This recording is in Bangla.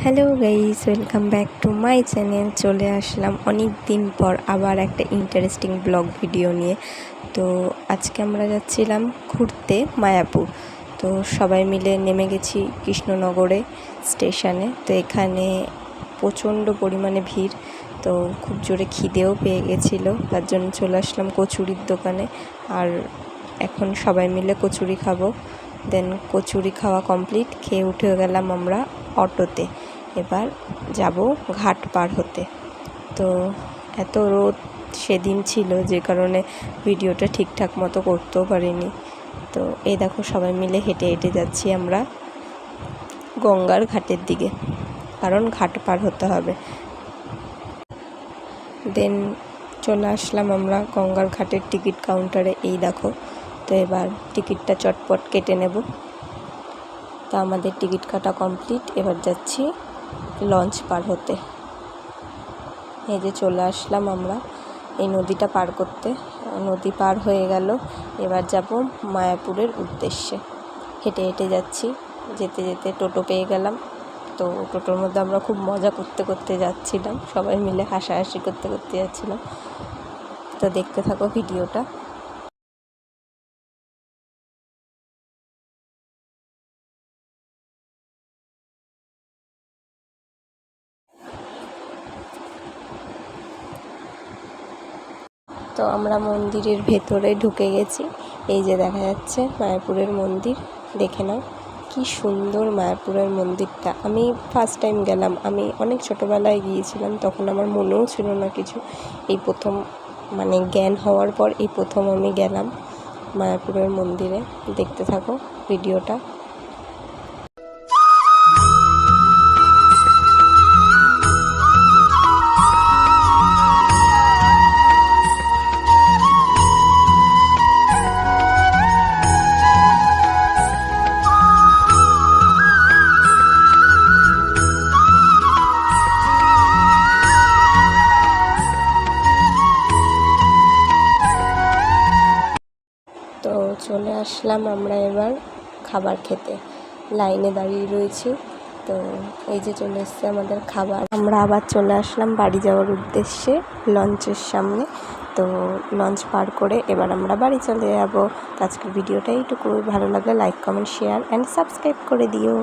Hello guys, welcome back to my channel. চলে আসলাম অনেক দিন পর আবার একটা ইন্টারেস্টিং ব্লগ ভিডিও নিয়ে। তো আজকে আমরা যাচ্ছিলাম ঘুরতে মায়াপুর। তো সবাই মিলে নেমে গেছি কৃষ্ণনগরে স্টেশনে। তো এখানে প্রচণ্ড পরিমাণে ভিড়, তো খুব জোরে খিদেও পেয়ে গেছিলো, তার জন্য চলে আসলাম কচুরির দোকানে। আর এখন সবাই মিলে কচুরি খাবো। দেন কচুরি খাওয়া কমপ্লিট, খেয়ে উঠে গেলাম আমরা অটোতে। এবার যাব ঘাট পার হতে। তো এত রোদ সেদিন ছিল, যে কারণে ভিডিওটা ঠিকঠাক মতো করতেও পারিনি। তো এই দেখো, সবাই মিলে হেঁটে হেঁটে যাচ্ছি আমরা গঙ্গার ঘাটের দিকে, কারণ ঘাট পার হতে হবে। দেন চলে আসলাম আমরা গঙ্গার ঘাটের টিকিট কাউন্টারে। এই দেখো, তো এবার টিকিটটা চটপট কেটে নেব। তো আমাদের টিকিট কাটা কমপ্লিট, এবার যাচ্ছি লঞ্চ পার হতে। এই যে চলে আসলাম আমরা এই নদীটা পার করতে। নদী পার হয়ে গেল, এবার যাব মায়াপুরের উদ্দেশ্যে। হেঁটে হেঁটে যাচ্ছি, যেতে যেতে টোটো পেয়ে গেলাম। তো টোটোর মধ্যে আমরা খুব মজা করতে করতে যাচ্ছিলাম, সবাই মিলে হাসাহাসি করতে করতে যাচ্ছিলাম। তো দেখতে থাকো ভিডিওটা। তো আমরা মন্দিরের ভেতরে ঢুকে গেছি। এই যে দেখা যাচ্ছে মায়াপুরের মন্দির, দেখে নাও কি সুন্দর মায়াপুরের মন্দিরটা। আমি ফার্স্ট টাইম গেলাম, আমি অনেক ছোটোবেলায় গিয়েছিলাম, তখন আমার মনেও ছিল না কিছু। এই প্রথম, মানে জ্ঞান হওয়ার পর এই প্রথম আমি গেলাম মায়াপুরের মন্দিরে। দেখতে থাকো ভিডিওটা। তো চলে আসলাম আমরা এবার খাবার খেতে, লাইনে দাঁড়িয়ে রয়েছি। তো এই যে চলে এসছে আমাদের খাবার। আমরা আবার চলে আসলাম বাড়ি যাওয়ার উদ্দেশ্যে লঞ্চের সামনে। তো লঞ্চ পার করে এবার আমরা বাড়ি চলে যাব। আজকের ভিডিওটা এইটুকু। ভালো লাগলে like, comment, share and subscribe করে দিও।